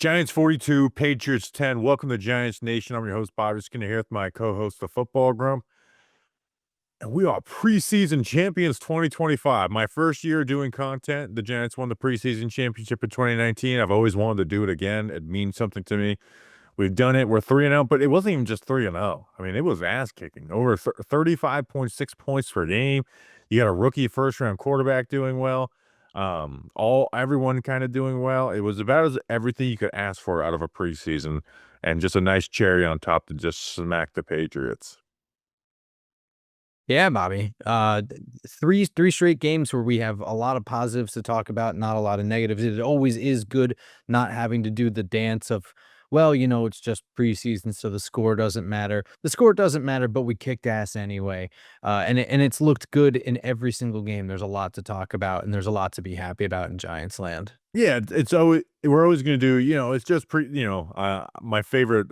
Giants 42, Patriots 10. Welcome to Giants Nation. I'm your host, Bobby Skinner, here with my co-host, the Football Grump. And we are preseason champions 2025. My first year doing content. The Giants won the preseason championship in 2019. I've always wanted to do it again. It means something to me. We've done it. We're 3-0, but it wasn't even just 3-0. I mean, it was ass-kicking. Over 35.6 points per game. You got a rookie first-round quarterback doing well. Everyone kind of doing well. It was about as everything you could ask for out of a preseason, and just a nice cherry on top to just smack the Patriots. Yeah, Bobby. Three straight games where we have a lot of positives to talk about, not a lot of negatives. It always is good not having to do the dance of, well, it's just preseason, so the score doesn't matter. The score doesn't matter, but we kicked ass anyway. And it's looked good in every single game. There's a lot to talk about, and there's a lot to be happy about in Giants land. Yeah, it's always we're always going to do. It's just my favorite.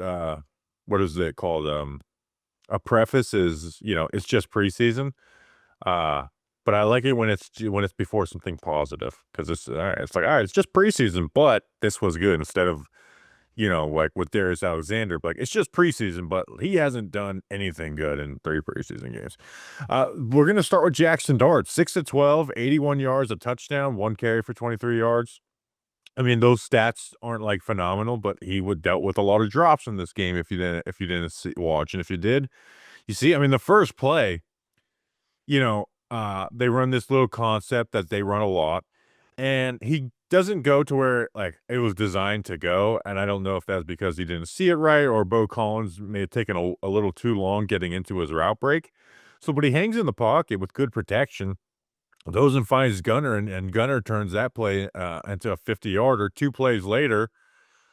What is it called? A preface is it's just preseason. But I like it when it's before something positive, because it's all right. It's like, all right, it's just preseason, but this was good, instead of like with Darius Alexander, like, it's just preseason, but he hasn't done anything good in 3 preseason games. We're gonna start with Jaxson Dart, 6 of 12, 81 yards, a touchdown, 1 carry for 23 yards. I mean, those stats aren't like phenomenal, but he dealt with a lot of drops in this game. If you didn't watch, and if you did, you see. I mean, the first play, they run this little concept that they run a lot, and he doesn't go to where like it was designed to go. And I don't know if that's because he didn't see it right, or Beau Collins may have taken a little too long getting into his route break. So, but he hangs in the pocket with good protection, goes and finds Gunner, and Gunner turns that play into a 50-yarder. 2 plays later,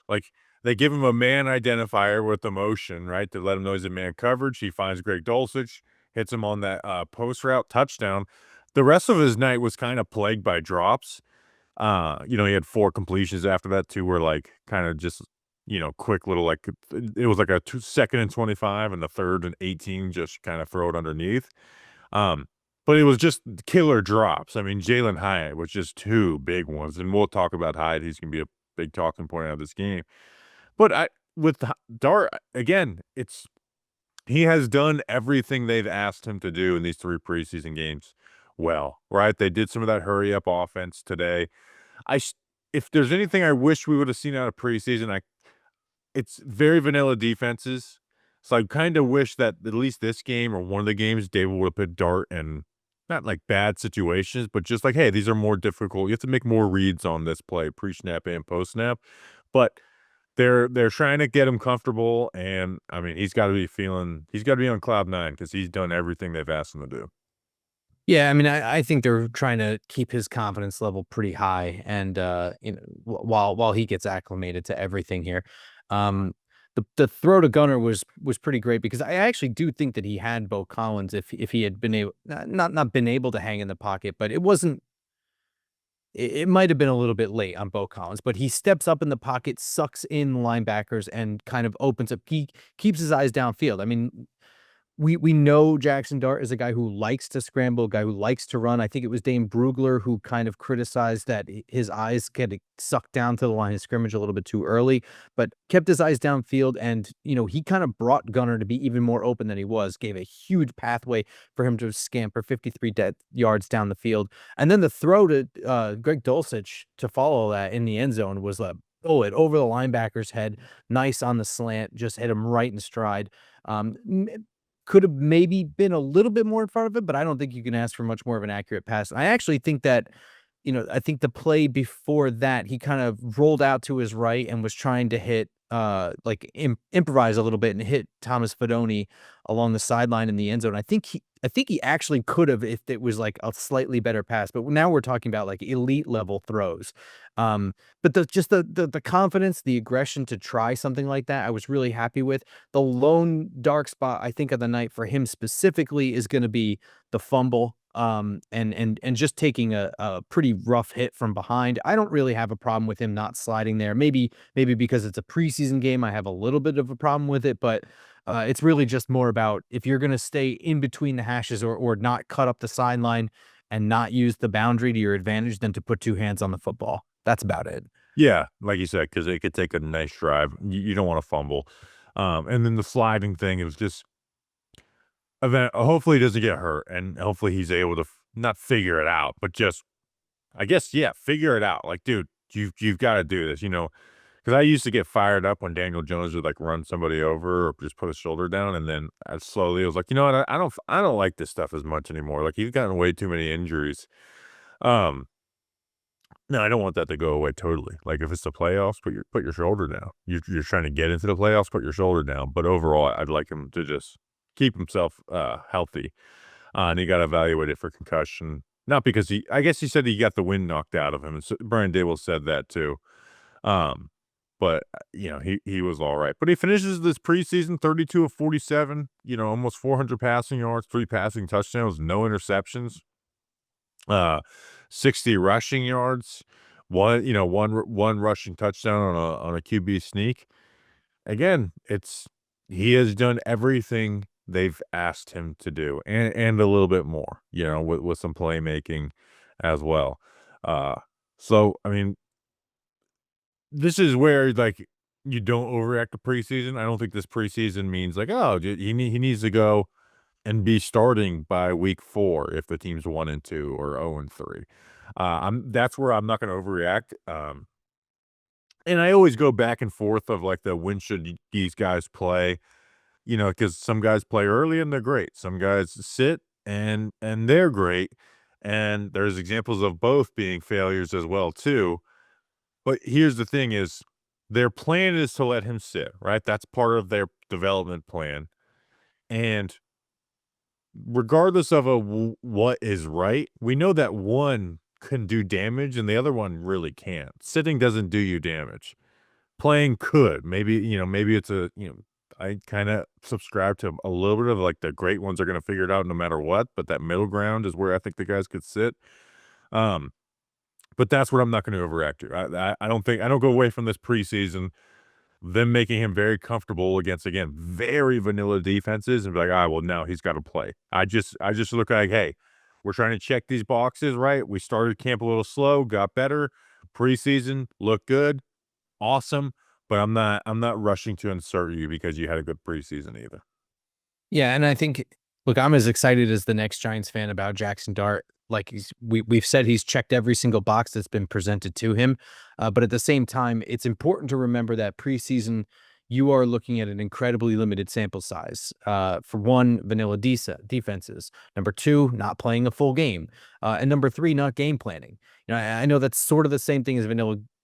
like, they give him a man identifier with the motion, right, to let him know he's in man coverage. He finds Greg Dulcich, hits him on that post route, touchdown. The rest of his night was kind of plagued by drops. He had 4 completions after that. 2 were like kind of just quick little, like, it was like a 2nd and 25, and the 3rd and 18, just kind of throw it underneath. But it was just killer drops. I mean, Jalin Hyatt was just 2 big ones, and we'll talk about Hyatt. He's gonna be a big talking point out of this game. But with Dart, again, he has done everything they've asked him to do in these 3 preseason games well, right? They did some of that hurry up offense today. If there's anything I wish we would have seen out of preseason, it's very vanilla defenses. So I kind of wish that at least this game, or one of the games, David would have put Dart in not like bad situations, but just like, hey, these are more difficult. You have to make more reads on this play, pre-snap and post-snap. But they're trying to get him comfortable, and I mean, he's got to be on cloud 9, because he's done everything they've asked him to do. Yeah, I mean, I think they're trying to keep his confidence level pretty high, and while he gets acclimated to everything here. The throw to Gunner was pretty great, because I actually do think that he had Beau Collins if he had been able, not been able to hang in the pocket, but it wasn't. It might have been a little bit late on Beau Collins, but he steps up in the pocket, sucks in linebackers, and kind of opens up. He keeps his eyes downfield. I mean, we know Jaxson Dart is a guy who likes to scramble, a guy who likes to run. I think it was Dane Brugler who kind of criticized that his eyes get sucked down to the line of scrimmage a little bit too early, but kept his eyes downfield. And, he kind of brought Gunner to be even more open than he was, gave a huge pathway for him to scamper 53 yards down the field. And then the throw to Greg Dulcich to follow that in the end zone was a bullet over the linebacker's head. Nice on the slant, just hit him right in stride. Could have maybe been a little bit more in front of it, but I don't think you can ask for much more of an accurate pass. And I actually think that, I think the play before that, he kind of rolled out to his right and was trying to hit, improvise a little bit and hit Thomas Fidone along the sideline in the end zone. I think he actually could have, if it was like a slightly better pass, but now we're talking about like elite level throws. But the confidence, the aggression to try something like that, I was really happy with. The lone dark spot, I think, of the night for him specifically is going to be the fumble. And just taking a pretty rough hit from behind. I don't really have a problem with him not sliding there. Maybe because it's a preseason game, I have a little bit of a problem with it, but it's really just more about if you're going to stay in between the hashes, or not cut up the sideline and not use the boundary to your advantage, than to put 2 hands on the football. That's about it. Yeah, like you said, because it could take a nice drive. You don't wanna fumble. And then the sliding thing is just hopefully he doesn't get hurt, and hopefully he's able to not figure it out, but just I guess, yeah, figure it out. Like, dude, you've gotta do this, you know? Because I used to get fired up when Daniel Jones would, like, run somebody over or just put his shoulder down, and then I slowly was like, "You know what? I don't like this stuff as much anymore." Like, he's gotten way too many injuries. Um, no, I don't want that to go away totally. Like, if it's the playoffs, put your shoulder down. You're trying to get into the playoffs, put your shoulder down, but overall, I'd like him to just keep himself, healthy, and he got evaluated for concussion. Not because I guess he said he got the wind knocked out of him, and so Brian Dable said that too. Um, but, you know, he was alright. But he finishes this preseason 32 of 47, you know, almost 400 passing yards, 3 passing touchdowns, no interceptions, uh, 60 rushing yards, one rushing touchdown on a QB sneak. Again, he has done everything they've asked him to do and a little bit more, you know, with some playmaking as well. Uh, so, I mean, this is where, like, you don't overreact to preseason. I don't think this preseason means, like, "Oh, he needs to go and be starting by week 4 if the team's 1 and 2 or 0 and 3." That's where I'm not gonna overreact, and I always go back and forth of, like, when should these guys play, you know, because some guys play early and they're great. Some guys sit and they're great, and there's examples of both being failures as well too. But here's the thing is, their plan is to let him sit, right? That's part of their development plan, and regardless of what is right, we know that one can do damage and the other one really can't. Sitting doesn't do you damage. Playing could. Maybe, you know, maybe it's I kinda subscribe to a little bit of, like, the great ones are gonna figure it out no matter what, but that middle ground is where I think the guys could sit. Um But that's what I'm not gonna overreact to. I don't go away from this preseason, them making him very comfortable against, again, very vanilla defenses and be like, "Ah, well, now he's gotta play." I just look like, "Hey, we're trying to check these boxes, right? We started camp a little slow, got better. Preseason, looked good, awesome, but I'm not rushing to insert you because you had a good preseason either." Yeah, and I think look, I'm as excited as the next Giants fan about Jaxson Dart. Like we've said he's checked every single box that's been presented to him, but at the same time, it's important to remember that preseason you are looking at an incredibly limited sample size. For one, defenses. Number two, not playing a full game, and number three, not game planning. You know, I know that's sort of the same thing as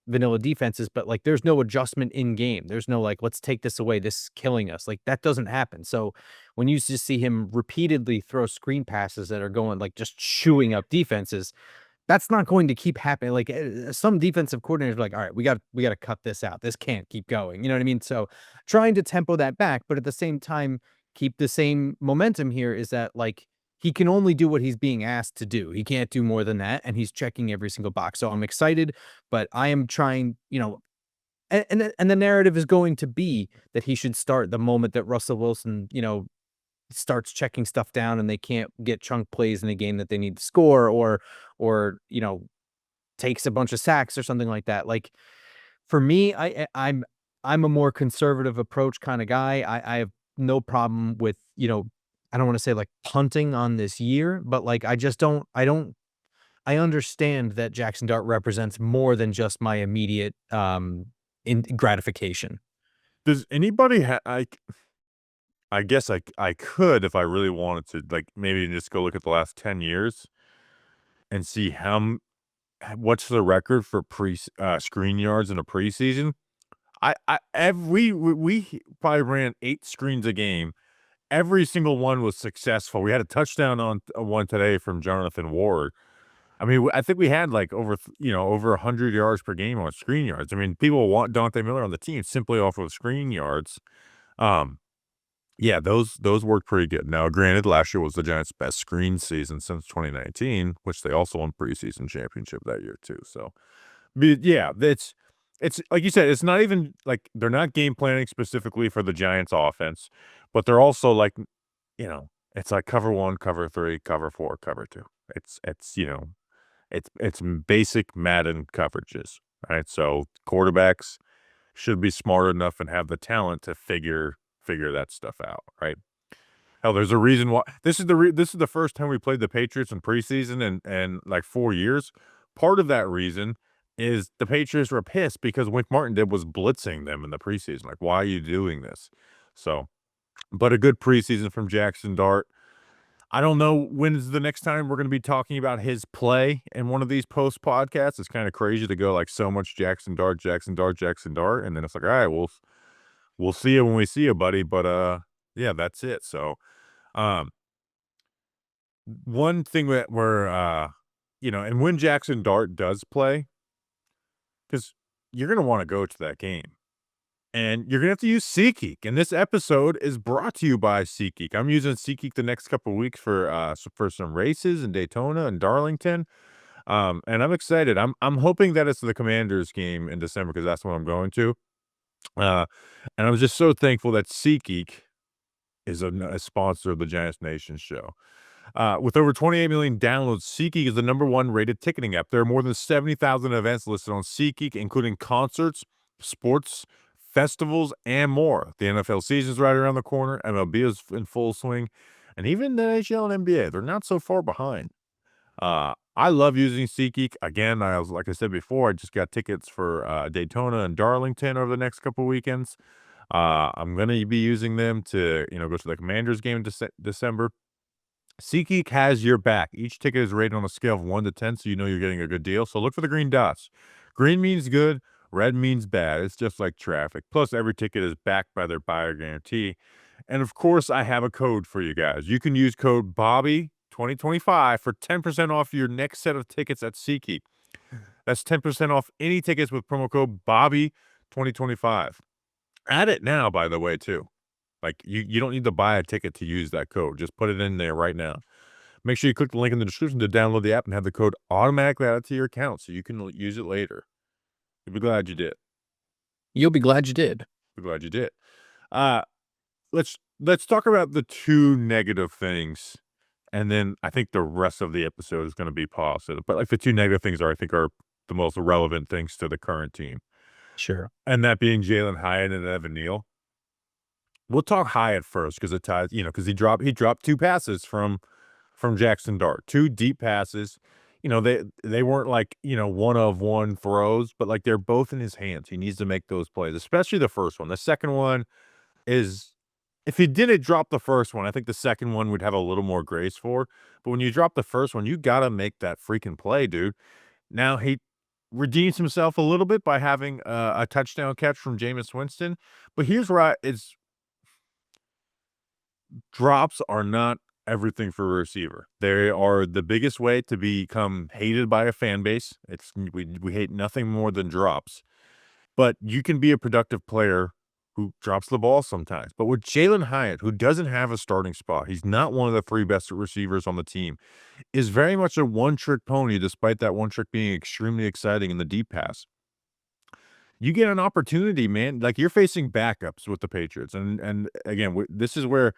vanilla defenses, but like there's no adjustment in game. There's no like, let's take this away. This is killing us. Like that doesn't happen. So when you just see him repeatedly throw screen passes that are going like just chewing up defenses, that's not going to keep happening. Like some defensive coordinators are like, all right, we got to cut this out. This can't keep going. You know what I mean? So trying to tempo that back, but at the same time, keep the same momentum here is that like he can only do what he's being asked to do. He can't do more than that. And he's checking every single box. So I'm excited, but I am trying, you know, and the narrative is going to be that he should start the moment that Russell Wilson, you know, starts checking stuff down and they can't get chunk plays in a game that they need to score or you know takes a bunch of sacks or something like that. Like for me, I'm a more conservative approach kind of guy. I have no problem with, you know, I don't want to say like punting on this year, but like I just don't I understand that Jaxson Dart represents more than just my immediate in gratification. Does anybody I guess I could if I really wanted to, like, maybe just go look at the last 10 years and see what's the record for screen yards in a preseason? We probably ran 8 screens a game. Every single one was successful. We had a touchdown on one today from Jonathan Ward. I mean, I think we had, like, over 100 yards per game on screen yards. I mean, people want Dante Miller on the team simply off of screen yards. Um Yeah, those worked pretty good. Now, granted, last year was the Giants' best screen season since 2019, which they also won preseason championship that year too. So, but yeah, it's like you said, it's not even like they're not game planning specifically for the Giants' offense, but they're also like, you know, it's like cover one, cover three, cover four, cover two. It's basic Madden coverages. right? So quarterbacks should be smart enough and have the talent to figure that stuff out, right? Hell, there's a reason why this is the first time we played the Patriots in preseason in like 4 years. Part of that reason is the Patriots were pissed because Wink Martindale was blitzing them in the preseason. Like, why are you doing this? So, but a good preseason from Jaxson Dart. I don't know when's the next time we're going to be talking about his play in one of these post podcasts. It's kind of crazy to go like so much Jaxson Dart, Jaxson Dart, Jaxson Dart, and then it's like, all right, we'll see you when we see you, buddy. But yeah, that's it. So, um, one thing that we're and when Jaxson Dart does play, because you're gonna want to go to that game. And you're gonna have to use SeatGeek, and this episode is brought to you by SeatGeek. I'm using SeatGeek the next couple of weeks for some races in Daytona and Darlington, and I'm excited. I'm hoping that it's the Commanders game in December because that's what I'm going to. Uh, and I'm just so thankful that SeatGeek is a sponsor of the Giants Nation show. With over 28 million downloads, SeatGeek is the #1 rated ticketing app. There are more than 70,000 events listed on SeatGeek, including concerts, sports, festivals, and more. The NFL season's right around the corner. MLB is in full swing, and even the NHL and NBA, they're not so far behind. I love using SeatGeek. Again, like I said before, I just got tickets for Daytona and Darlington over the next couple weekends. I'm gonna be using them to go to the Commanders game in December. SeatGeek has your back. Each ticket is rated on a scale of 1 to 10, so you know you're getting a good deal. So look for the green dots. Green means good, red means bad. It's just like traffic. Plus, every ticket is backed by their buyer guarantee. And of course, I have a code for you guys. You can use code Bobby2025 for 10% off your next set of tickets at SeatGeek. That's 10% off any tickets with promo code Bobby2025. Add it now, by the way, too. Like, you don't need to buy a ticket to use that code. Just put it in there right now. Make sure you click the link in the description to download the app and have the code automatically added to your account so you can use it later. You'll be glad you did. You'll be glad you did. Be glad you did. Uh, let's talk about the two negative things, and then I think the rest of the episode is going to be positive. But like the two negative things I think are the most relevant things to the current team, Sure. and that being Jalin Hyatt and Evan Neal. We'll talk Hyatt first because it ties, because he dropped two passes from Jaxson Dart, two deep passes. They weren't like, one of one throws, but like they're both in his hands. He needs to make those plays, especially the first one. The second one is, if he didn't drop the first one, I think the second one would have a little more grace for. But when you drop the first one, you got to make that freaking play, dude. Now he redeems himself a little bit by having a touchdown catch from Jameis Winston. But here's where drops are not everything for a receiver. They are the biggest way to become hated by a fan base. We hate nothing more than drops. But you can be a productive player who drops the ball sometimes. But with Jalin Hyatt, who doesn't have a starting spot, he's not one of the three best receivers on the team, is very much a one-trick pony, despite that one trick being extremely exciting in the deep pass. You get an opportunity, man. Like, you're facing backups with the Patriots. And again, this is where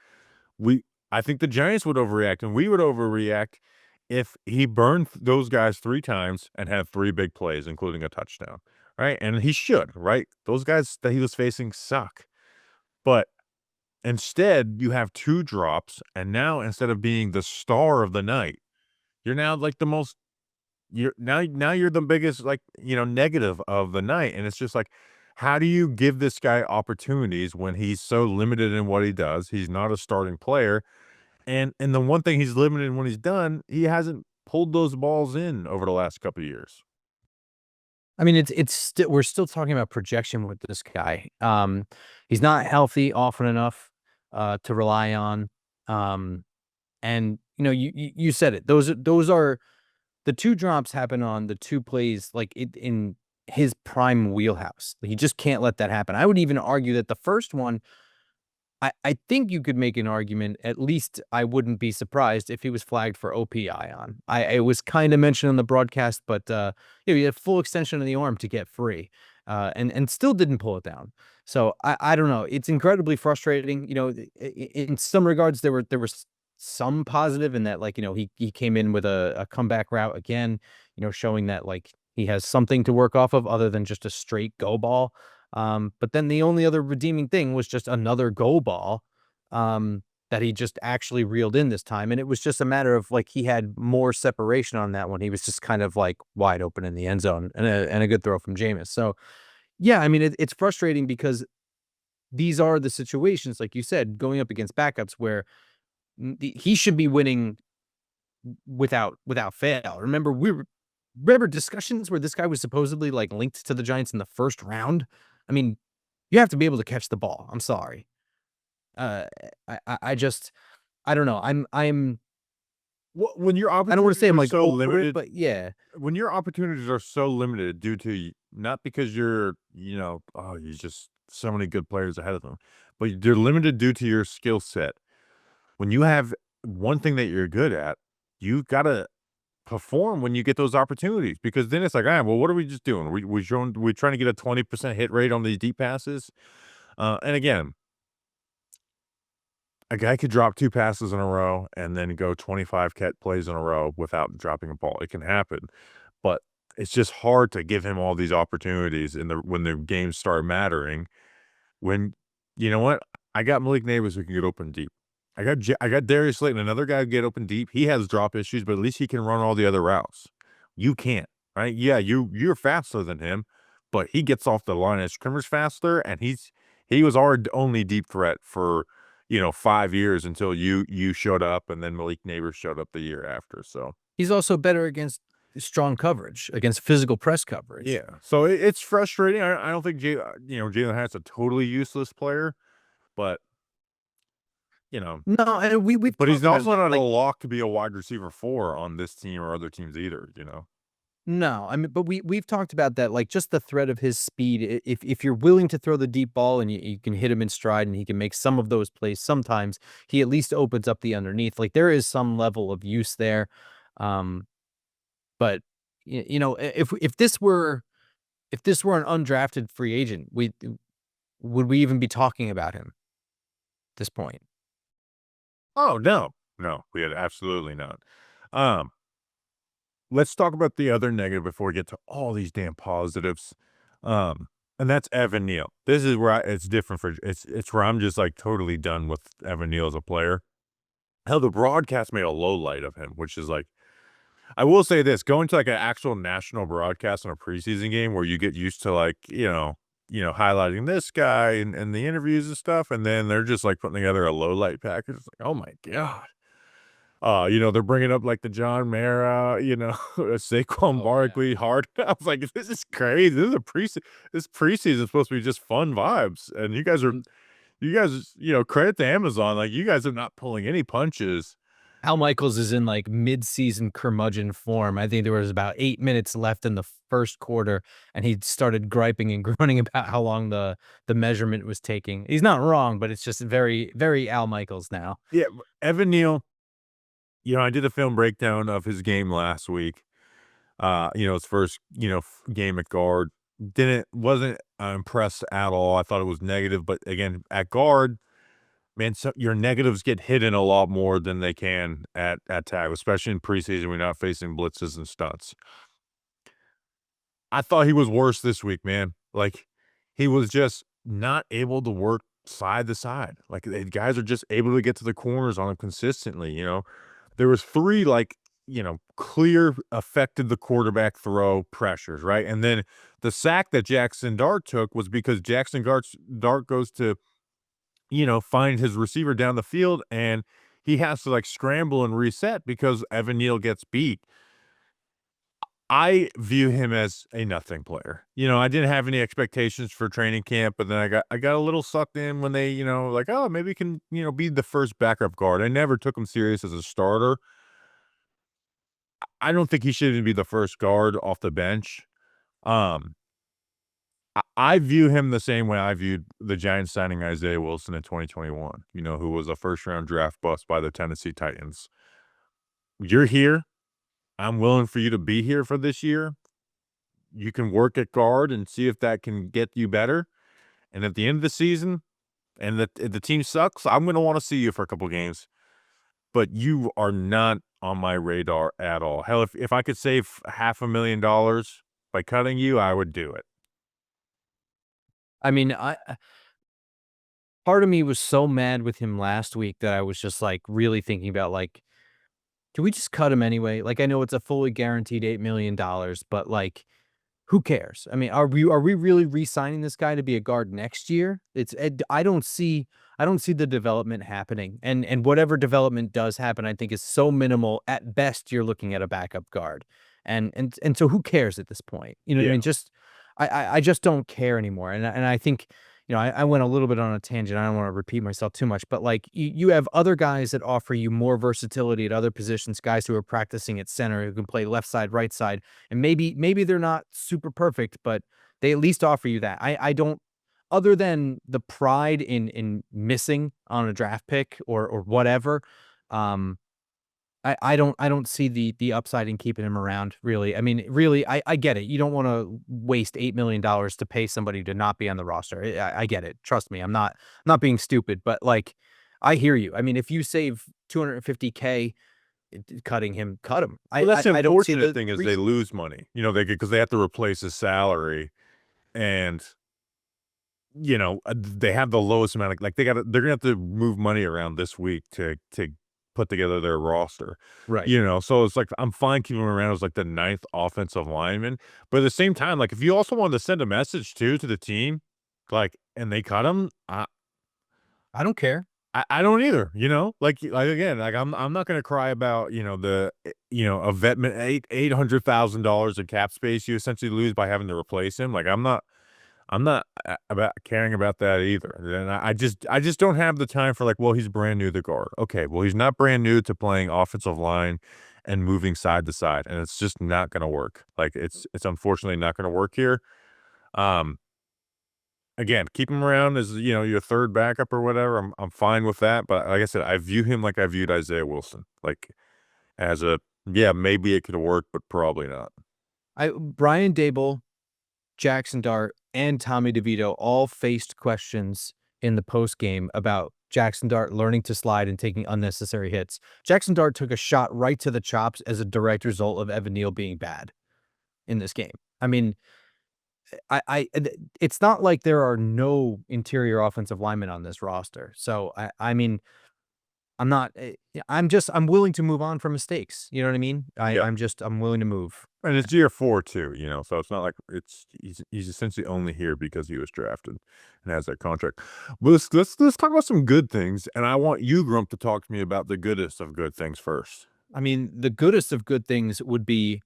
we I think the Giants would overreact, and we would overreact if he burned those guys 3 times and had 3 big plays, including a touchdown, right? And he should, right? Those guys that he was facing suck. But instead, you have 2 drops, and now instead of being the star of the night, you're now like the most now you're the biggest, like, negative of the night, and it's just like, how do you give this guy opportunities when he's so limited in what he does? He's not a starting player, and the one thing he's limited in when he's done, he hasn't pulled those balls in over the last couple of years. I mean, it's still we're still talking about projection with this guy. He's not healthy often enough to rely on. And you said it. Those are the 2 drops happen on the 2 plays like in his prime wheelhouse. He just can't let that happen. I would even argue that the first one, I think you could make an argument, at least I wouldn't be surprised if he was flagged for OPI on. It was kinda mentioned on the broadcast, but, he had full extension of the arm to get free, and still didn't pull it down. So I don't know. It's incredibly frustrating. In some regards, there was some positive in that, like, he came in with a comeback route again, showing that, like, He has something to work off of other than just a straight go ball. But then the only other redeeming thing was just another go ball that he just actually reeled in this time. And it was just a matter of like he had more separation on that one. He was just kind of like wide open in the end zone and a good throw from Jameis. So, yeah, I mean, it's frustrating because these are the situations, like you said, going up against backups where he should be winning without fail. Remember discussions where this guy was supposedly like linked to the Giants in the first round? I mean, you have to be able to catch the ball. I'm sorry. Uh, I just I don't know. When your I don't want to opportunities say I'm are like so over it, limited, but yeah. when your opportunities are so limited due to not because you're, oh, you just so many good players ahead of them, but they're limited due to your skill set. When you have one thing that you're good at, you gotta perform when you get those opportunities because then it's like, well, what are we just doing? We trying to get a 20% hit rate on these deep passes. And again, a guy could drop 2 passes in a row and then go 25 cat plays in a row without dropping a ball. It can happen, but it's just hard to give him all these opportunities when the games start mattering. When you know what? I got Malik Neighbors who can get open deep. I got Darius Slayton, another guy who get open deep. He has drop issues, but at least he can run all the other routes. You can't, right? Yeah, you're faster than him, but he gets off the line of scrimmage faster, and he was our only deep threat for 5 years until you showed up, and then Malik Neighbors showed up the year after. So He's also better against strong coverage, against physical press coverage. yeah, so it's frustrating. I don't think Jalen Hyatt's a totally useless player, but you know, No, and we've but he's talked about also not a like lock to be a wide receiver 4 on this team or other teams either, no, I mean, but we've talked about that, like just the threat of his speed. If you're willing to throw the deep ball and you can hit him in stride and he can make some of those plays, sometimes he at least opens up the underneath. Like there is some level of use there. Um, but if this were an undrafted free agent, would we even be talking about him at this point? Oh, no. No, we had absolutely not. Um, let's talk about the other negative before we get to all these damn positives. And that's Evan Neal. This is where it's different it's where I'm just like totally done with Evan Neal as a player. Hell, the broadcast made a low light of him, which is like I will say this, going to like an actual national broadcast on a preseason game where you get used to like, highlighting this guy and the interviews and stuff, and then they're just like putting together a low light package. It's like, oh my God. They're bringing up like the John Mara, Saquon Oh yeah. Barkley, hard. I was like, this is crazy. This preseason is supposed to be just fun vibes. And credit to Amazon. Like you guys are not pulling any punches. Al Michaels is in like mid-season curmudgeon form. I think there was about 8 minutes left in the first quarter, and he started griping and groaning about how long the measurement was taking. He's not wrong, but it's just very, very Al Michaels now. Yeah, Evan Neal, I did a film breakdown of his game last week. His first, game at guard. Wasn't impressed at all. I thought it was negative, but again, at guard, man, so your negatives get hidden a lot more than they can at tag, especially in preseason when you're not facing blitzes and stunts. I thought he was worse this week, man. Like, he was just not able to work side to side. Like, the guys are just able to get to the corners on him consistently. There was 3, like, clear affected the quarterback throw pressures, right? And then the sack that Jaxson Dart took was because Dart goes to, find his receiver down the field, and he has to, like, scramble and reset because Evan Neal gets beat. I view him as a nothing player. I didn't have any expectations for training camp, but then I got a little sucked in when they, like, oh, maybe he can, be the first backup guard. I never took him serious as a starter. I don't think he should even be the first guard off the bench. Um, I view him the same way I viewed the Giants signing Isaiah Wilson in 2021, who was a first round draft bust by the Tennessee Titans. You're here. I'm willing for you to be here for this year. You can work at guard and see if that can get you better. And at the end of the season, and the team sucks, I'm going to want to see you for a couple games. But you are not on my radar at all. Hell, if I could save $500,000 By cutting you, I would do it. I mean, part of me was so mad with him last week that I was just like really thinking about like, do we just cut him anyway? Like, I know it's a fully guaranteed $8 million, but like, who cares? I mean, are we really re-signing this guy to be a guard next year? I don't see the development happening. And whatever development does happen, I think is so minimal. At best, you're looking at a backup guard. And so who cares at this point? You know what I Yeah. mean? I just don't care anymore. And I think, I went a little bit on a tangent. I don't want to repeat myself too much, but like you have other guys that offer you more versatility at other positions, guys who are practicing at center who can play left side, right side, and maybe they're not super perfect, but they at least offer you that. I don't, other than the pride in missing on a draft pick or whatever, um, I don't see the upside in keeping him around, really. I mean, really, I get it. You don't wanna waste $8 million to pay somebody to not be on the roster. I get it. Trust me, I'm not being stupid, but, like, I hear you. I mean, if you save 250K cutting him, cut him. Well, that's the I don't see unfortunate the thing is they reason. lose money. They because they have to replace his salary, and they have the lowest amount of they're gonna have to move money around this week to put together their roster. Right. So it's like I'm fine keeping him around as like the ninth offensive lineman, but at the same time, like if you also wanted to send a message too to the team, and they cut him, I don't care. I don't either. Again, like I'm not gonna cry about a vet $800,000 in cap space you essentially lose by having to replace him. Like I'm not about caring about that either, and I just don't have the time for like, well, he's brand new to the guard. Okay, well, he's not brand new to playing offensive line and moving side to side, and it's just not gonna work. Like, it's unfortunately not gonna work here. Um, Again, keep him around as, your third backup or whatever, I'm fine with that, but like I said, I view him like I viewed Isaiah Wilson, like, as yeah, maybe it could work, but probably not. Brian Dable, Jaxson Dart, and Tommy DeVito all faced questions in the post game about Jaxson Dart learning to slide and taking unnecessary hits. Jaxson Dart took a shot right to the chops as a direct result of Evan Neal being bad in this game. I mean, it's not like there are no interior offensive linemen on this roster. So I mean, I'm not. Yeah, I'm willing to move on from mistakes. You know what I mean? Yeah. I'm willing to move. And it's year 4 too, so it's not like he's essentially only here because he was drafted and has that contract. But let's talk about some good things, and I want you, Grump, to talk to me about the goodest of good things first. I mean, the goodest of good things would be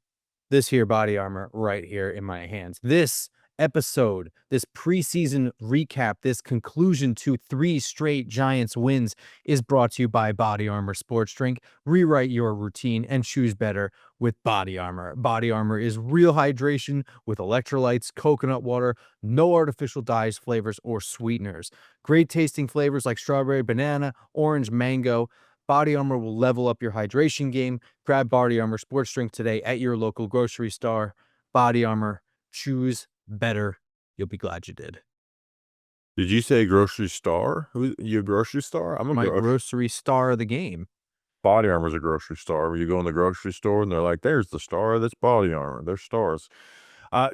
this here body armor right here in my hands. This episode, this preseason recap, this conclusion to 3 straight Giants wins is brought to you by Body Armor Sports Drink. Rewrite your routine and choose better with Body Armor. Body Armor is real hydration with electrolytes, coconut water, no artificial dyes, flavors, or sweeteners. Great tasting flavors like strawberry, banana, orange, mango. Body Armor will level up your hydration game. Grab Body Armor Sports Drink today at your local grocery store. Body Armor, choose better. You'll be glad you did. Did you say grocery store? Who you a grocery store? I'm a My grocery. grocery star of the game. Body Armor's a grocery store where you go in the grocery store and they're like, "There's the star that's Body Armor." They're stars. Uh,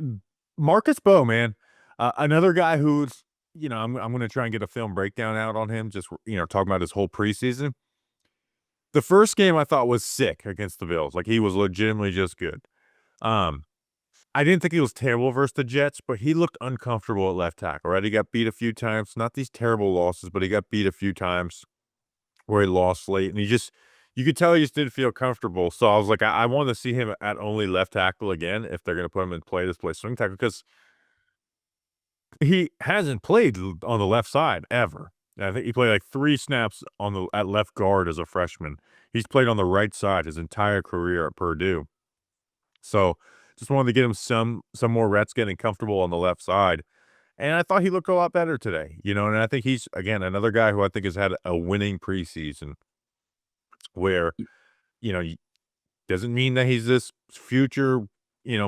Marcus Bow, man, another guy who's, I'm gonna try and get a film breakdown out on him, just, talking about his whole preseason. The first game I thought was sick against the Bills, like, he was legitimately just good. Um, I didn't think he was terrible versus the Jets, but he looked uncomfortable at left tackle, right? He got beat a few times, not these terrible losses, but he got beat a few times where he lost late, and you could tell he just didn't feel comfortable, so I was like, I wanna see him at only left tackle again if they're gonna put him in play swing tackle, because he hasn't played on the left side ever. I think he played like 3 snaps at left guard as a freshman. He's played on the right side his entire career at Purdue. So, just wanted to get him some more reps getting comfortable on the left side, and I thought he looked a lot better today, and I think he's, again, another guy who I think has had a winning preseason where, y doesn't mean that he's this future,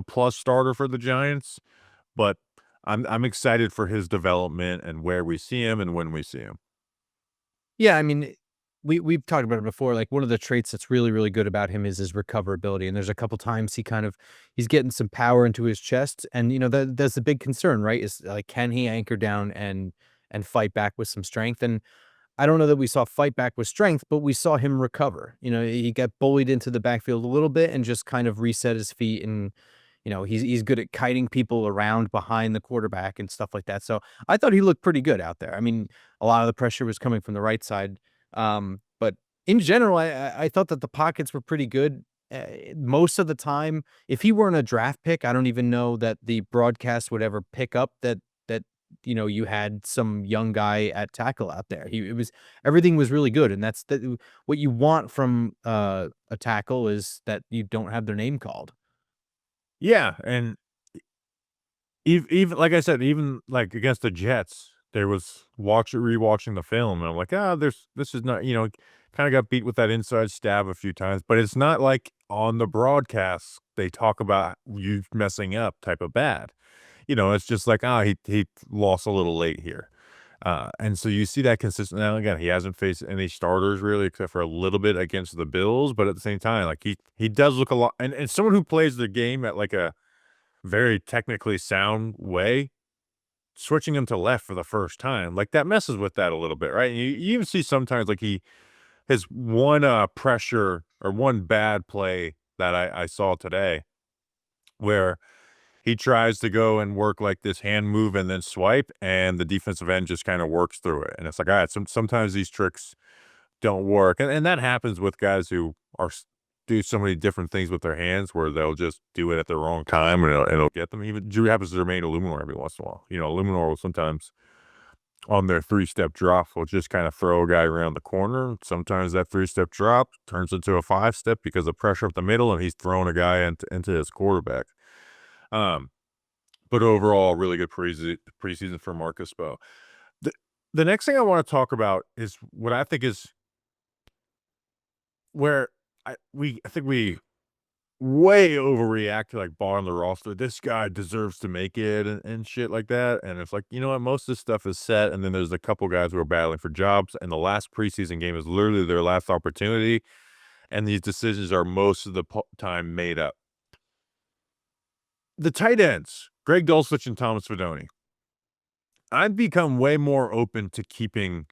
plus starter for the Giants, but I'm excited for his development and where we see him and when we see him. Yeah, I mean, we've talked about it before. Like one of the traits that's really, really good about him is his recoverability. And there's a couple times he's getting some power into his chest. And that's the big concern, right? Is like, can he anchor down and fight back with some strength? And I don't know that we saw fight back with strength, but we saw him recover. He got bullied into the backfield a little bit and just kind of reset his feet. And he's good at kiting people around behind the quarterback and stuff like that. So I thought he looked pretty good out there. I mean, a lot of the pressure was coming from the right side, but in general, I thought that the pockets were pretty good. Most of the time, if he weren't a draft pick, I don't even know that the broadcast would ever pick up that you had some young guy at tackle out there. Everything was really good, and that's what you want from a tackle is that you don't have their name called. Yeah, and even like I said, even, like, against the Jets, there was rewatching the film, and I'm like, "Ah, this is not," kinda got beat with that inside stab a few times, but it's not like on the broadcast, they talk about you messing up type of bad. It's just like, "Ah, he lost a little late here." And so you see that consistent now. Again, he hasn't faced any starters really except for a little bit against the Bills, but at the same time, like, he does look a lot, and someone who plays the game at, like, a very technically sound way, switching him to left for the first time, like, that messes with that a little bit, right? You even see sometimes, like, he his one, pressure or one bad play that I saw today where he tries to go and work, like, this hand move and then swipe, and the defensive end just kinda works through it, and it's like, "Alright, sometimes these tricks don't work," and that happens with guys who do so many different things with their hands where they'll just do it at the wrong time, and it'll get them. Even Drew happens to Jermaine Illuminor every once in a while. Illuminor will sometimes, on their three-step drop, will just kinda throw a guy around the corner. Sometimes that three-step drop turns into a five-step because of pressure up the middle, and he's throwing a guy into his quarterback. Um, but overall, really good preseason for Marcus Mbow. The the next thing I wanna talk about is what I think is where I think we way overreact to, like, bottom of the roster. This guy deserves to make it and shit like that, and it's like, you know what? Most of this stuff is set, and then there's a couple guys who are battling for jobs, and the last preseason game is literally their last opportunity, and these decisions are most of the time made up. The tight ends, Greg Dulcich and Thomas Fidone. I've become way more open to keeping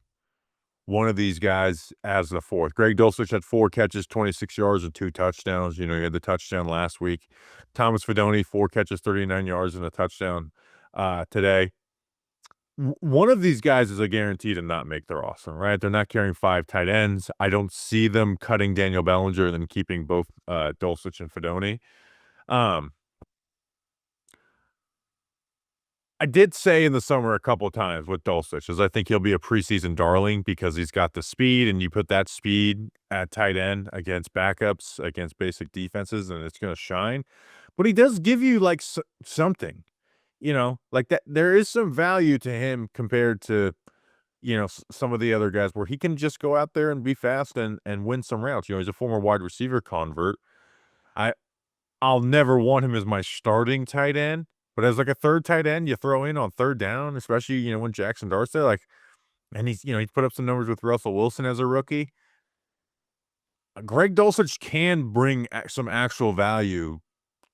one of these guys as the fourth. Greg Dulcich had 4 catches, 26 yards, and 2 touchdowns. He had the touchdown last week. Thomas Fidone, 4 catches, 39 yards, and a touchdown today. One of these guys is a guarantee to not make the roster, right? They're not carrying 5 tight ends. I don't see them cutting Daniel Bellinger and then keeping both Dulcich and Fidone. Um, I did say in the summer a couple times with Dulcich is I think he'll be a preseason darling because he's got the speed, and you put that speed at tight end against backups, against basic defenses, and it's gonna shine. But he does give you, like, something, like that there is some value to him compared to, some of the other guys where he can just go out there and be fast and win some routes. He's a former wide receiver convert. I I'll never want him as my starting tight end, but as, like, a 3rd tight end, you throw in on 3rd down, especially, when Jaxson Dart's there, like, and he's put up some numbers with Russell Wilson as a rookie. Greg Dulcich can bring some actual value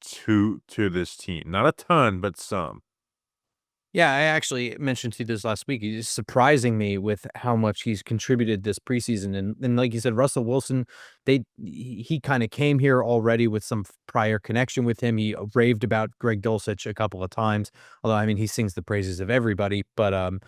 to this team. Not a ton, but some. Yeah, I actually mentioned to you this last week. He's surprising me with how much he's contributed this preseason. And like you said, Russell Wilson, he kind of came here already with some prior connection with him. He raved about Greg Dulcich a couple of times. Although I mean he sings the praises of everybody, but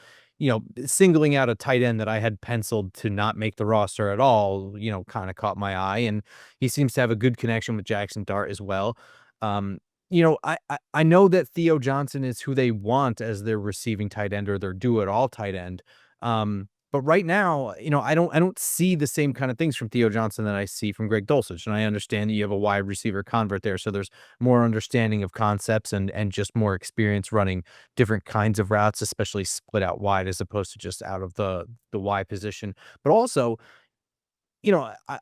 singling out a tight end that I had penciled to not make the roster at all, kind of caught my eye. And he seems to have a good connection with Jaxson Dart as well. Um, I know that Theo Johnson is who they want as their receiving tight end or their do-it-all tight end. But right now, I don't see the same kind of things from Theo Johnson that I see from Greg Dulcich. And I understand that you have a wide receiver convert there, so there's more understanding of concepts and just more experience running different kinds of routes, especially split out wide as opposed to just out of the Y position. But also,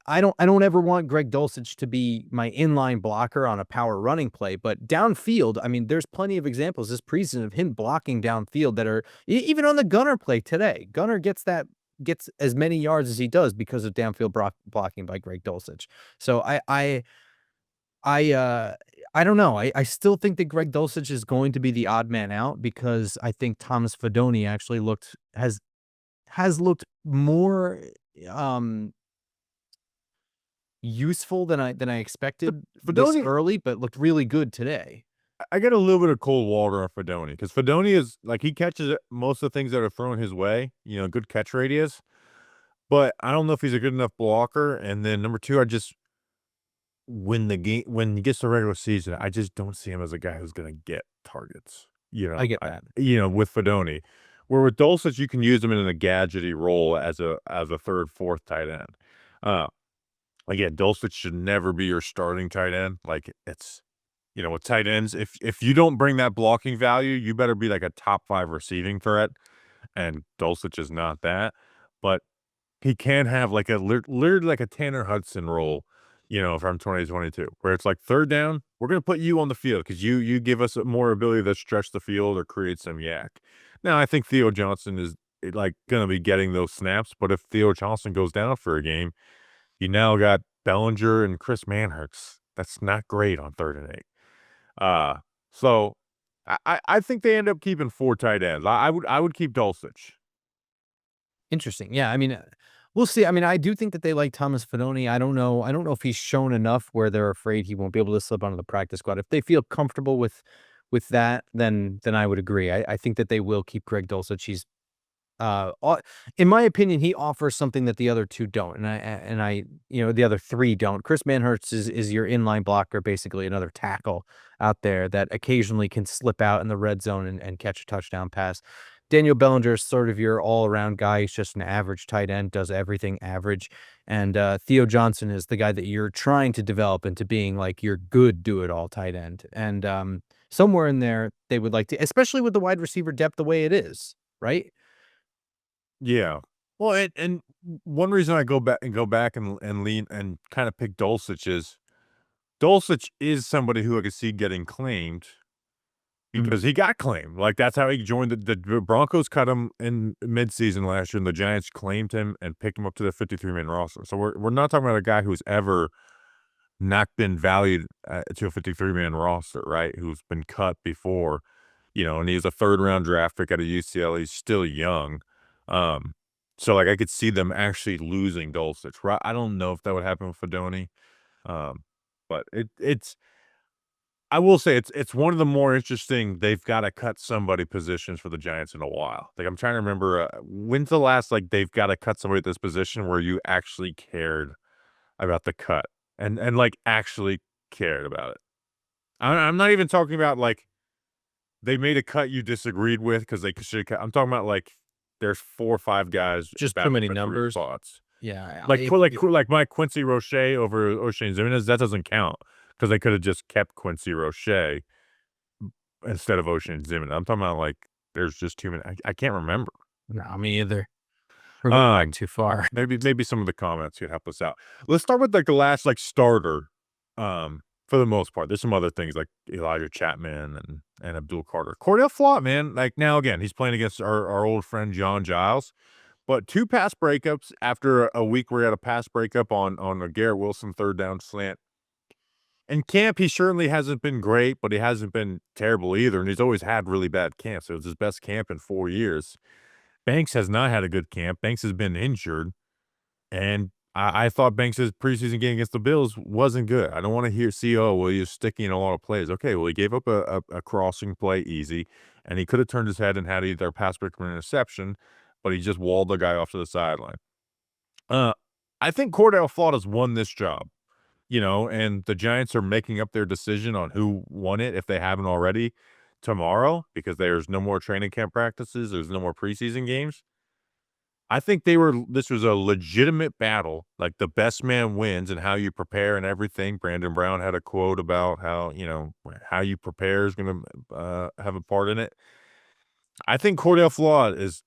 I don't ever want Greg Dulcich to be my inline blocker on a power running play, but downfield, I mean, there's plenty of examples this preseason of him blocking downfield that are even on the Gunner play today. Gunner gets that gets as many yards as he does because of downfield blocking by Greg Dulcich. So I, uh, I don't know. I still think that Greg Dulcich is going to be the odd man out because I think Thomas Fidone actually has looked more, um, useful than I expected this Fidone, early, but looked really good today. I get a little bit of cold water on Fidone because Fidone is like he catches most of the things that are thrown his way, good catch radius. But I don't know if he's a good enough blocker. And then number two, I just when he gets to the regular season, I just don't see him as a guy who's gonna get targets. I get that. With Fidone. Where with Dulcich, you can use him in a gadgety role as a third, fourth tight end. Uh, Again, Dulcich should never be your starting tight end. Like it's with tight ends, if you don't bring that blocking value, you better be like a top 5 receiving threat, and Dulcich is not that. But he can have like literally like a Tanner Hudson role, from 2022, where it's like third down, we're gonna put you on the field because you give us more ability to stretch the field or create some yak. Now, I think Theo Johnson is like gonna be getting those snaps, but if Theo Johnson goes down for a game, you now got Bellinger and Chris Manhertz. That's not great on 3rd and 8. Uh, so I think they end up keeping 4 tight ends. I would keep Dulcich. Interesting. Yeah, I mean, we'll see. I mean, I do think that they like Thomas Fidone. I don't know if he's shown enough where they're afraid he won't be able to slip onto the practice squad. If they feel comfortable with that, then I would agree. I think that they will keep Greg Dulcich. He's in my opinion, he offers something that the other 2 don't, and the other 3 don't. Chris Manhertz is your inline blocker, basically another tackle out there that occasionally can slip out in the red zone and catch a touchdown pass. Daniel Bellinger is sort of your all-around guy. He's just an average tight end, does everything average. And Theo Johnson is the guy that you're trying to develop into being like your good do-it-all tight end. And somewhere in there, they would like to, especially with the wide receiver depth the way it is, right? Yeah. Well, and one reason I go back and lean and kind of pick Dulcich is Dulcich is somebody who I could see getting claimed Mhm. because he got claimed. Like that's how he joined the Broncos cut him in midseason last year, and the Giants claimed him and picked him up to the 53-man roster. So we're not talking about a guy who's ever not been valued to a 53-man roster, right? Who's been cut before, and he's a 3rd-round draft pick out of UCLA. He's still young. Um, so, like, I could see them actually losing Dulcich, right? I don't know if that would happen with Fidone, um, but it's I will say it's one of the more interesting they've gotta cut somebody positions for the Giants in a while. Like, I'm trying to remember, when's the last, like, they've gotta cut somebody at this position where you actually cared about the cut and, like, actually cared about it. I'm not even talking about, like, they made a cut you disagreed with because they should cut. I'm talking about, like, there's 4 or 5 guys Just too battling many for 3 numbers. spots. Yeah, Like, like Mike Quincy Roche over Oshane Ximines, that doesn't count because they coulda just kept Quincy Roche instead of Oshane Ximines. I'm talking about, like, there's just too many. I can't remember. no, me either. We're going back Um too far. maybe some of the comments could help us out. Let's start with, like, the last, like, starter, for the most part. There's some other things like Elijah Chatman and Abdul Carter. Cordale Flott, man, like, now again, he's playing against our old friend John Giles, but 2 pass breakups after a week where he had a pass breakup on a Garrett Wilson 3rd down slant. In camp, he certainly hasn't been great, but he hasn't been terrible either, and he's always had really bad camps. It was his best camp in 4 years. Banks has not had a good camp. Banks has been injured. And I thought Banks's preseason game against the Bills wasn't good. I don't want to see, oh, well, you're sticking in a lot of plays. Okay, well, he gave up a crossing play easy, and he could have turned his head and had either a pass break or an interception, but he just walled the guy off to the sideline. Uh, I think Cordale Flott has won this job, and the Giants are making up their decision on who won it if they haven't already tomorrow because there's no more training camp practices. There's no more preseason games. I think this was a legitimate battle, like the best man wins and how you prepare and everything. Brandon Brown had a quote about how, how you prepare is gonna have a part in it. I think Cordale Flott is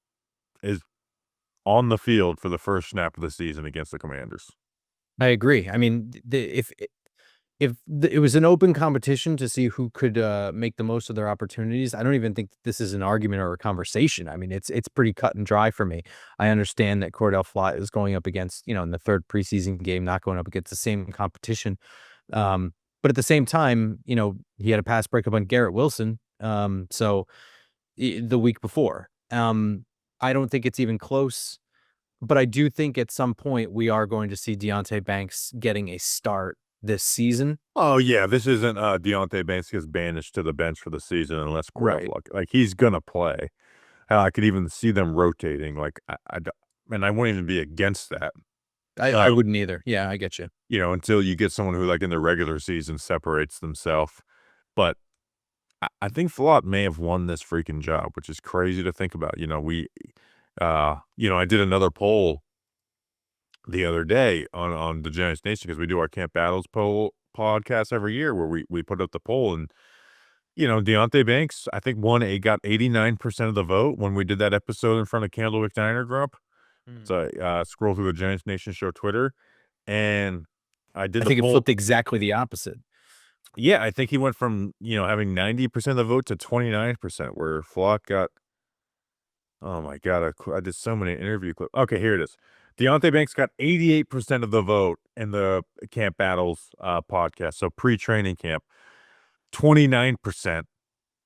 on the field for the first snap of the season against the Commanders. I agree. I mean, it was an open competition to see who could make the most of their opportunities, I don't even think this is an argument or a conversation. I mean, it's pretty cut and dry for me. I understand that Cordale Flott is going up against, in the third preseason game, not going up against the same competition. But at the same time, he had a pass breakup on Garrett Wilson. The week before. I don't think it's even close, but I do think at some point we are going to see Deonte Banks getting a start this season. Oh yeah, this isn't Deonte Banks gets banished to the bench for the season unless Cordell Right. Flott, like he's gonna play. Hell, I could even see them rotating. Like I don't, and I wouldn't even be against that. I wouldn't either. Yeah, I get you. Until you get someone who, like in the regular season, separates themselves. But I think Flott may have won this freaking job, which is crazy to think about. I did another poll the other day on the Giants Nation because we do our Camp Battles poll podcast every year where we put up the poll and Deonte Banks I think got 89% of the vote when we did that episode in front of Candlewick Diner Grump. So scroll through the Giants Nation show Twitter and I did I the think it poll. flipped exactly the opposite. Yeah, I think he went from having 90% of the vote to 29% where Flock got. Oh my god, I did so many interview clips. Okay, here it is. Deonte Banks got 88% of the vote in the Camp Battles podcast. So pre-training camp, 29%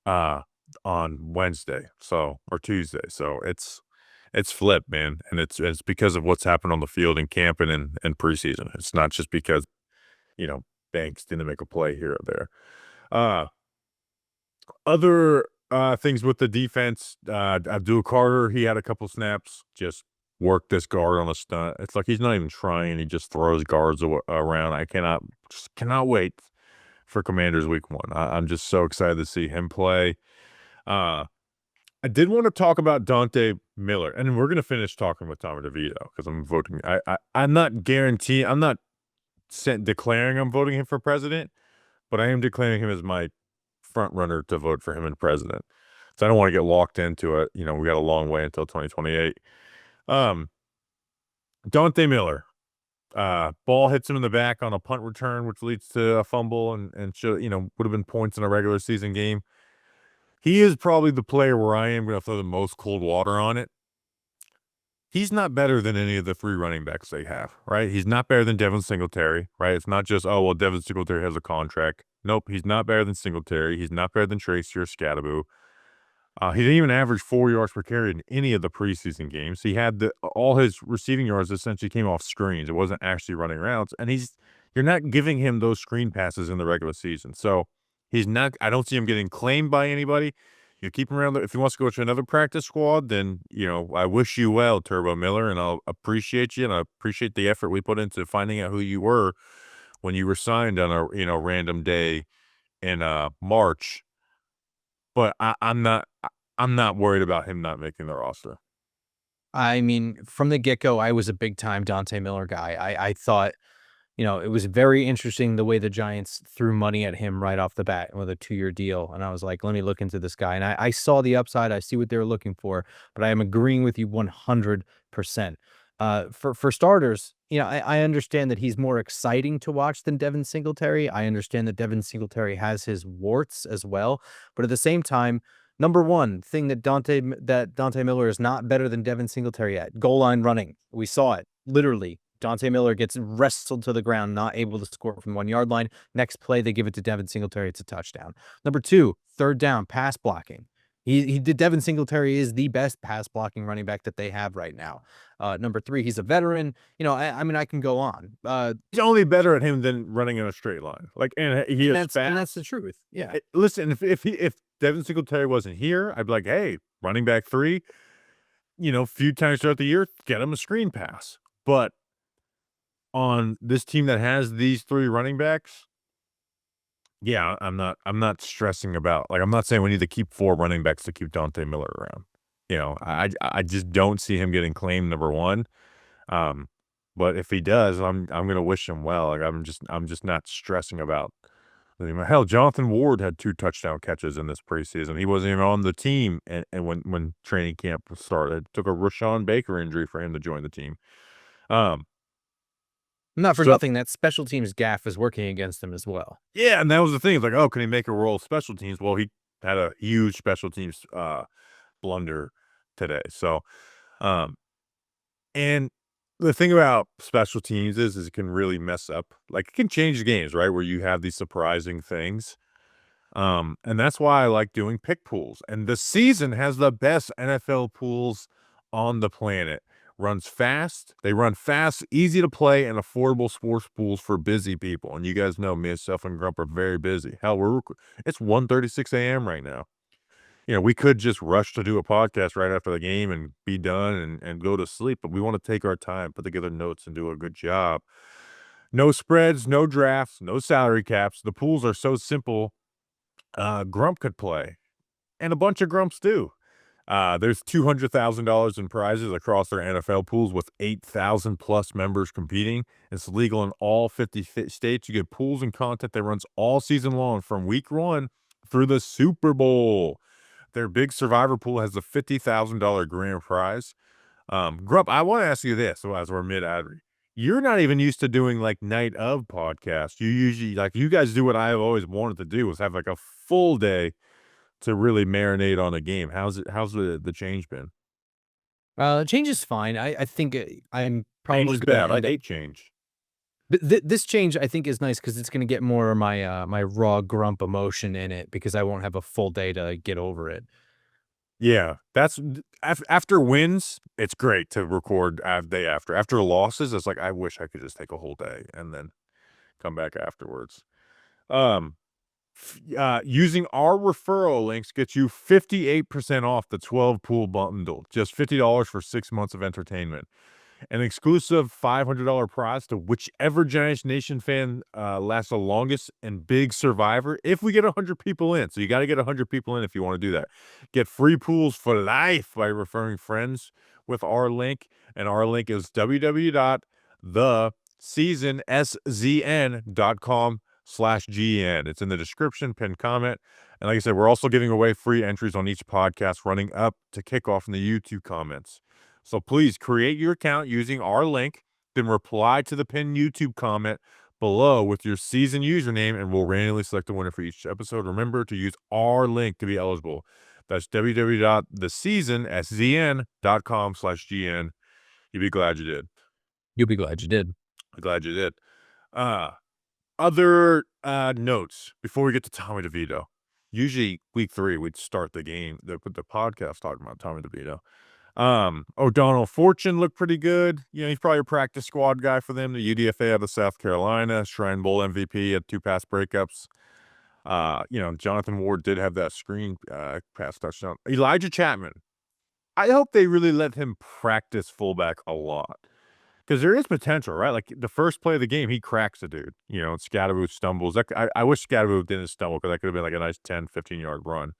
on Wednesday, or Tuesday. So it's flipped, man. And it's because of what's happened on the field in camp and in preseason. It's not just because, you know, Banks didn't make a play here or there. Other things with the defense, Abdul Carter, he had a couple snaps, just worked this guard on a stunt. It's like he's not even trying. He just throws guards around. I cannot wait for Commanders Week 1. I'm just so excited to see him play. I did want to talk about Dante Miller, and we're gonna finish talking with Tom Devito because I'm voting. I'm not guaranteeing. I'm not declaring I'm voting him for president, but I am declaring him as my front runner to vote for him in president. So I don't want to get locked into it. We got a long way until 2028. Dante Miller, ball hits him in the back on a punt return, which leads to a fumble and would have been points in a regular season game. He is probably the player where I am going to throw the most cold water on it. He's not better than any of the three running backs they have, right? He's not better than Devin Singletary, right? It's not just, oh, well, Devin Singletary has a contract. Nope, he's not better than Singletary. He's not better than Tracy or Scadaboo. He didn't even average 4 yards per carry in any of the preseason games. He had all his receiving yards essentially came off screens. It wasn't actually running routes. And you're not giving him those screen passes in the regular season. So he's not, I don't see him getting claimed by anybody. You keep him around. If he wants to go to another practice squad, then, I wish you well, Turbo Miller, and I'll appreciate you. And I appreciate the effort we put into finding out who you were when you were signed on a, random day in March. But I'm not worried about him not making the roster. I mean, from the get-go, I was a big time Dante Miller guy. I thought, it was very interesting the way the Giants threw money at him right off the bat with a 2-year deal. And I was like, let me look into this guy. And I saw the upside. I see what they were looking for, but I am agreeing with you 100%. For starters, I understand that he's more exciting to watch than Devin Singletary. I understand that Devin Singletary has his warts as well, but at the same time, number one thing that Dante Miller is not better than Devin Singletary at goal line running. We saw it literally. Dante Miller gets wrestled to the ground, not able to score from 1 yard line. Next play, they give it to Devin Singletary. It's a touchdown. Number two, third down, pass blocking. Devin Singletary is the best pass blocking running back that they have right now. Number three, he's a veteran. I mean, I can go on. He's only better at him than running in a straight line. Like, and he is fast. And that's the truth. Yeah. Listen, if Devin Singletary wasn't here, I'd be like, hey, running back 3, few times throughout the year, get him a screen pass. But on this team that has these 3 running backs, yeah, I'm not stressing about, like, I'm not saying we need to keep 4 running backs to keep Dante Miller around. I just don't see him getting claimed number 1. But if he does, I'm gonna wish him well. Like, I'm just not stressing about. Hell, Jonathan Ward had 2 touchdown catches in this preseason. He wasn't even on the team, and when training camp started, it took a Rashawn Baker injury for him to join the team. Not for So nothing, that special teams gaff is working against him as well. yeah, and that was the thing. It's like, oh, can he make a role of special teams? Well, he had a huge special teams blunder today. So, um, and the thing about special teams is it can really mess up. Like it can change games, right? Where you have these surprising things. And that's why I like doing pick pools. And the season has the best NFL pools on the planet. Runs fast. They run fast, easy to play, and affordable sports pools for busy people. And you guys know me, myself, and Grump are very busy. Hell, it's 1:36 a.m. right now. We could just rush to do a podcast right after the game and be done and go to sleep, but we want to take our time, put together notes, and do a good job. No spreads, no drafts, no salary caps. The pools are so simple. Grump could play, and a bunch of Grumps do. There's $200,000 in prizes across their NFL pools with 8,000 plus members competing. It's legal in all 50 states. You get pools and content that runs all season long from week 1 through the Super Bowl. Their big survivor pool has a $50,000 grand prize. Grump, I want to ask you this as we're mid-ad read. You're not even used to doing like night of podcasts. You usually you guys do what I've always wanted to do, is have like a full day to really marinate on a game. How's the change been? Change is fine. I think, I'm Change probably is gonna bad. I end up hate change. but this change I think is nice because it's gonna get more of my, my raw grump emotion in it because I won't have a full day to get over it. Yeah, that's after wins, it's great to record day after. After losses, it's like I wish I could just take a whole day and then come back afterwards. Um, Using our referral links gets you 58% off the 12 pool bundle. Just $50 for 6 months of entertainment. An exclusive $500 prize to whichever Giants Nation fan lasts the longest, and big survivor if we get 100 people in. So you got to get 100 people in if you want to do that. Get free pools for life by referring friends with our link. And our link is www.theseasonszn.com/GN. It's in the description, pinned comment. And like I said, we're also giving away free entries on each podcast running up to kickoff in the YouTube comments. So please create your account using our link, then reply to the pinned YouTube comment below with your season username, and we'll randomly select a winner for each episode. Remember to use our link to be eligible. That's www.theseasonszn.com/GN. You'll be glad you did. You'll be glad you did. I'm glad you did. Other notes before we get to Tommy DeVito. Usually week 3, we'd start the podcast talking about Tommy DeVito. O'Donnell Fortune looked pretty good. He's probably a practice squad guy for them. The UDFA out of South Carolina, Shrine Bowl MVP, had 2 pass breakups. Jonathan Ward did have that screen pass touchdown. Elijah Chatman. I hope they really let him practice fullback a lot, because there is potential, right? Like the first play of the game, he cracks a dude. Scadaboo stumbles. I wish Scadaboo didn't stumble, because that could have been like a nice 10, 15-yard run.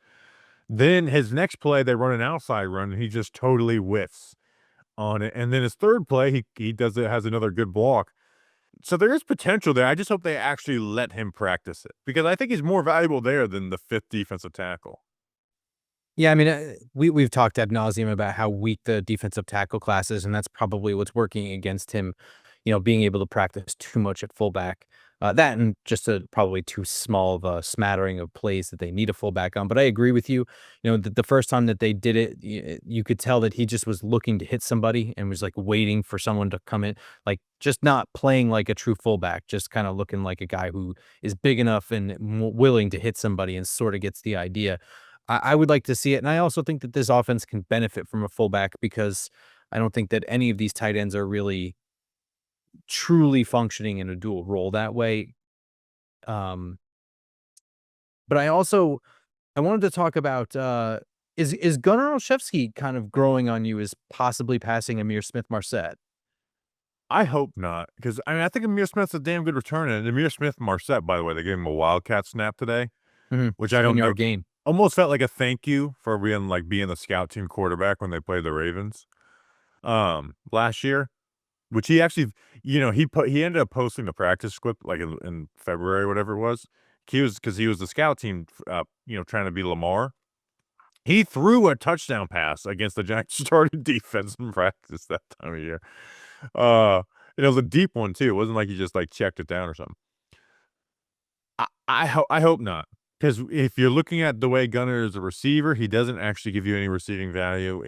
Then his next play, they run an outside run, and he just totally whiffs on it. And then his third play, he has another good block. So there is potential there. I just hope they actually let him practice it, because I think he's more valuable there than the 5th defensive tackle. Yeah, I mean, we've talked ad nauseum about how weak the defensive tackle class is, and that's probably what's working against him, being able to practice too much at fullback. That and just probably too small of a smattering of plays that they need a fullback on. But I agree with you. The first time that they did it, you could tell that he just was looking to hit somebody and was like waiting for someone to come in, like just not playing like a true fullback, just kind of looking like a guy who is big enough and willing to hit somebody and sort of gets the idea. I would like to see it, and I also think that this offense can benefit from a fullback because I don't think that any of these tight ends are really truly functioning in a dual role that way. Um, but I wanted to talk about, is Gunnar Olszewski kind of growing on you as possibly passing Ihmir Smith-Marsette? I hope not, because I think Ihmir Smith's a damn good returner. And Ihmir Smith-Marsette, by the way, they gave him a Wildcat snap today, Mhm. which I don't know. 7-yard gain. Almost felt like a thank you for being the scout team quarterback when they played the Ravens last year. Which he actually, he ended up posting the practice clip like in February, whatever it was. Because he was the scout team, trying to be Lamar. He threw a touchdown pass against the Giants starting defense in practice that time of year. It was a deep one too. It wasn't like he just like checked it down or something. I hope not, because if you're looking at the way Gunner is a receiver, he doesn't actually give you any receiving value.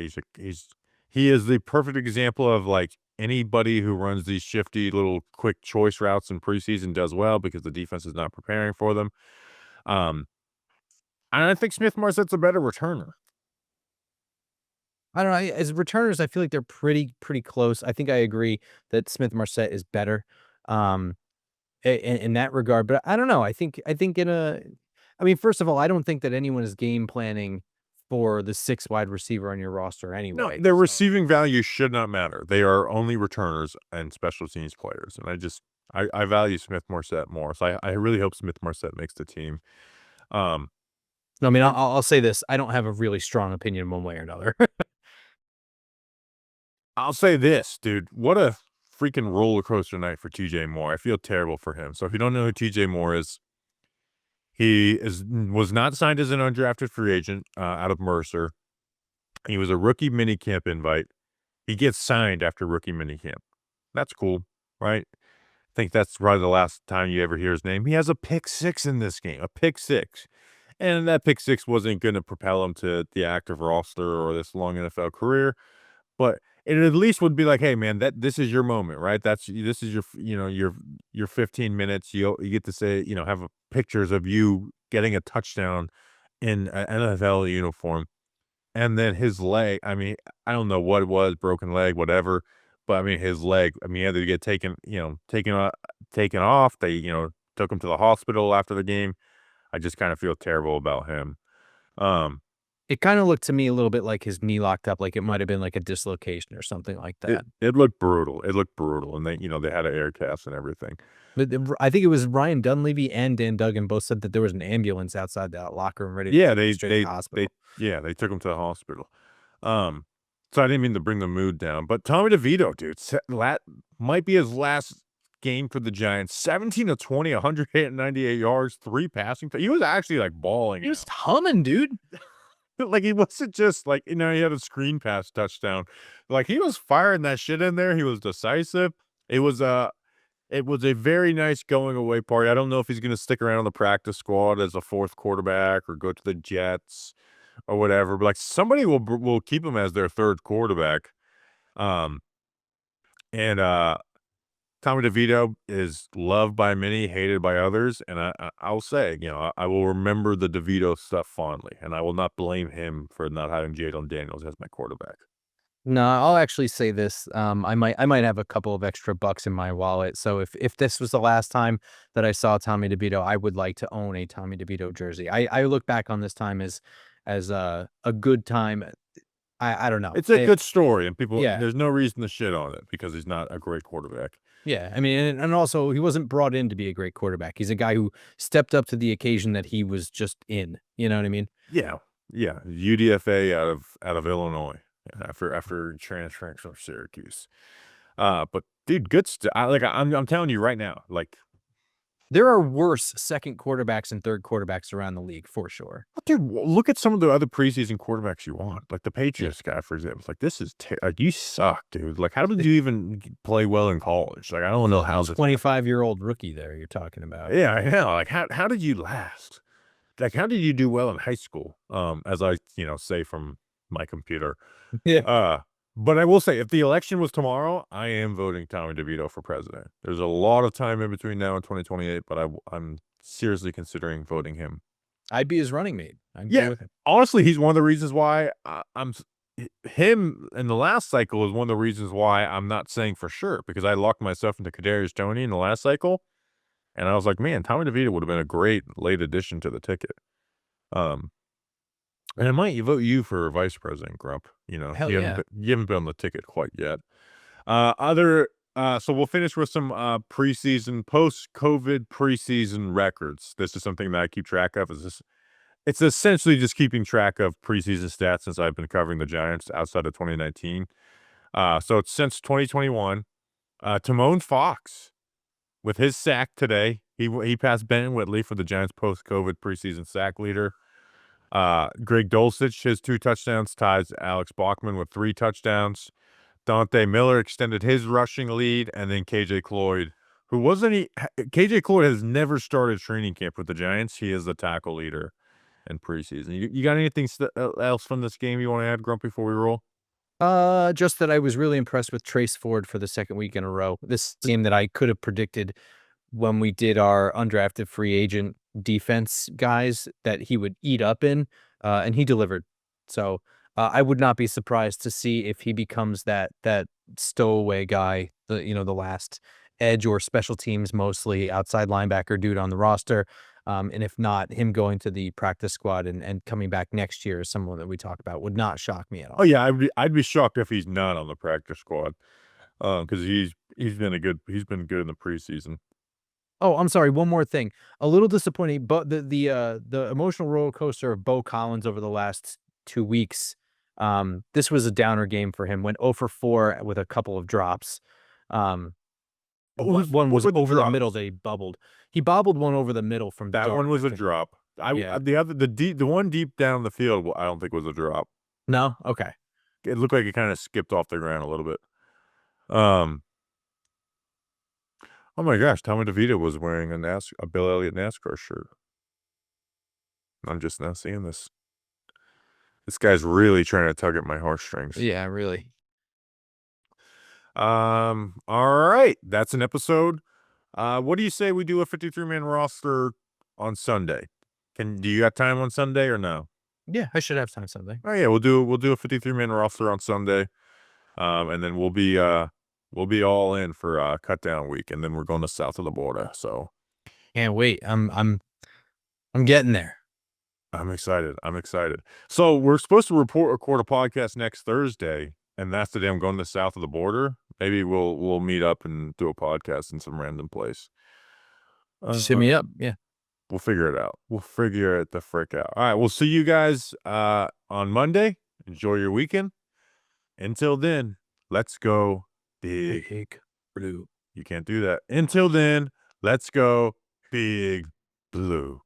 He is the perfect example of like anybody who runs these shifty little quick choice routes in preseason does well because the defense is not preparing for them. Um, and I think Smith-Marsette's a better returner. I don't know. As returners, I feel like they're pretty close. I think I agree that Smith-Marsette is better, um, in that regard. But I don't know. I think I mean, first of all, I don't think that anyone is game planning for the 6 wide receiver on your roster No, anyway. their So receiving value should not matter. They are only returners and special teams players, and I value Smith-Marsette more, so I really hope Smith-Marsette makes the team. Um, no, I mean, and I'll say this: I don't have a really strong opinion one way or another. I'll say this, dude, what a freaking roller coaster night for TJ Moore. I feel terrible for him. So if you don't know who TJ Moore is, was not signed as an undrafted free agent out of Mercer. He was a rookie minicamp invite. He gets signed after rookie minicamp. That's cool, right? I think that's probably the last time you ever hear his name. He has a pick six in this game, a pick six. And that pick six wasn't going to propel him to the active roster or this long NFL career. But it at least would be like, "Hey, man, this is your moment, right? This is your 15 minutes. You get to say, have pictures of you getting a touchdown in an NFL uniform." And then his leg, I mean, I don't know what it was, broken leg, whatever, but I mean, his leg, I mean, he had to get taken off. They, took him to the hospital after the game. I just kind of feel terrible about him. Um, It kinda looked to me a little bit like his knee locked up, like it might have been like a dislocation or something like it that. it looked brutal. It looked brutal, and they had an air cast and everything. But I think it was Ryan Dunleavy and Dan Duggan both said that there was an ambulance outside that locker room ready to Yeah, take him straight to the they hospital. yeah, they took him to the hospital. Um, so I didn't mean to bring the mood down, but Tommy DeVito, dude, might be his last game for the Giants. 17 of 20, 198 yards, 3 passing. He was actually like balling He was out. humming, dude. Like he wasn't just like, he had a screen pass touchdown. Like he was firing that shit in there. He was decisive. It was it was a very nice going away party. I don't know if he's going to stick around on the practice squad as a fourth quarterback or go to the Jets or whatever, but, like, somebody will keep him as their third quarterback. Um, and, Tommy DeVito is loved by many, hated by others, and I'll say, I will remember the DeVito stuff fondly, and I will not blame him for not having Jalen Daniels as my quarterback. No, I'll actually say this, I might have a couple of extra bucks in my wallet, so if this was the last time that I saw Tommy DeVito, I would like to own a Tommy DeVito jersey. I look back on this time as a good time. I don't know. It's a good story, and Yeah. there's no reason to shit on it because he's not a great quarterback. Yeah, I mean, and also he wasn't brought in to be a great quarterback. He's a guy who stepped up to the occasion that he was just in, you know what I mean? Yeah, yeah, UDFA out of Illinois after transferring from Syracuse. But dude, good stuff. I'm telling you right now, like, There are worse second quarterbacks and third quarterbacks around the league for sure. dude, look at some of the other preseason quarterbacks you want, like the Yeah. Patriots guy, for example. Like, this is like, you suck, dude. Like, how did you even play well in college? Like, I don't know how this. 25-year-old rookie there you're talking about. Yeah, I know. Like, how did you last? Like, how did you do well in high school? As I say from my computer. Yeah. Uh, but I will say, if the election was tomorrow, I am voting Tommy DeVito for president. There's a lot of time in between now and 2028, but I'm seriously considering voting him. I'd be his running mate. I'd go Yeah, with him. honestly, he's one of the reasons why him in the last cycle is one of the reasons why I'm not saying for sure, because I locked myself into Kadarius Toney in the last cycle, and I was like, man, Tommy DeVito would have been a great late addition to the ticket. Um, and I might vote you for vice president, Grump. Hell yeah. You haven't been on the ticket quite yet. So we'll finish with some preseason, post-COVID preseason records. This is something that I keep track of. It's essentially just keeping track of preseason stats since I've been covering the Giants outside of 2019. So it's since 2021. Timon Fox with his sack today. He passed Ben Whitley for the Giants post-COVID preseason sack leader. Greg Dulcich, his 2 touchdowns, ties Alex Bachman with 3 touchdowns. Dante Miller extended his rushing lead, and then KJ Cloyd, who wasn't KJ Cloyd has never started training camp with the Giants. He is the tackle leader in preseason. You got anything else from this game you want to add, Grump, before we roll? Just that I was really impressed with Trace Ford for the second week in a row. This game that I could have predicted when we did our undrafted free agent defense guys that he would eat up in, and he delivered. So I would not be surprised to see if he becomes that stowaway guy, the last edge or special teams, mostly outside linebacker dude on the roster. And if not, him going to the practice squad and coming back next year is someone that we talk about would not shock me at all. Oh yeah, I'd be shocked if he's not on the practice squad, because he's been good in the preseason. Oh, I'm sorry, one more thing. A little disappointing, but the emotional roller coaster of Beau Collins over the last 2 weeks, this was a downer game for him. Went 0 for 4 with a couple of drops. One was What were the over the middle, drops? they bubbled. He bobbled one over the middle from That Dart, one was I a think. drop. Yeah. The one deep down the field, I don't think was a drop. No? Okay. It looked like it kind of skipped off the ground a little bit. Oh my gosh, Tommy DeVito was wearing a Bill Elliott NASCAR shirt. I'm just now seeing this. This guy's really trying to tug at my heartstrings. Yeah, really. All right, that's an episode. What do you say we do a 53-man roster on Sunday? Do you got time on Sunday or no? Yeah, I should have time Sunday. Oh yeah, we'll do a 53-man roster on Sunday. And then we'll be all in for cut down week, and then we're going to south of the border. So Can't wait. I'm getting there. I'm excited. So we're supposed to record a podcast next Thursday, and that's the day I'm going to south of the border. Maybe we'll meet up and do a podcast in some random place. Ship me up. Yeah. We'll figure it out. We'll figure it the frick out. All right, we'll see you guys on Monday. Enjoy your weekend. Until then, let's go big blue. You can't do that. Until then, let's go big blue.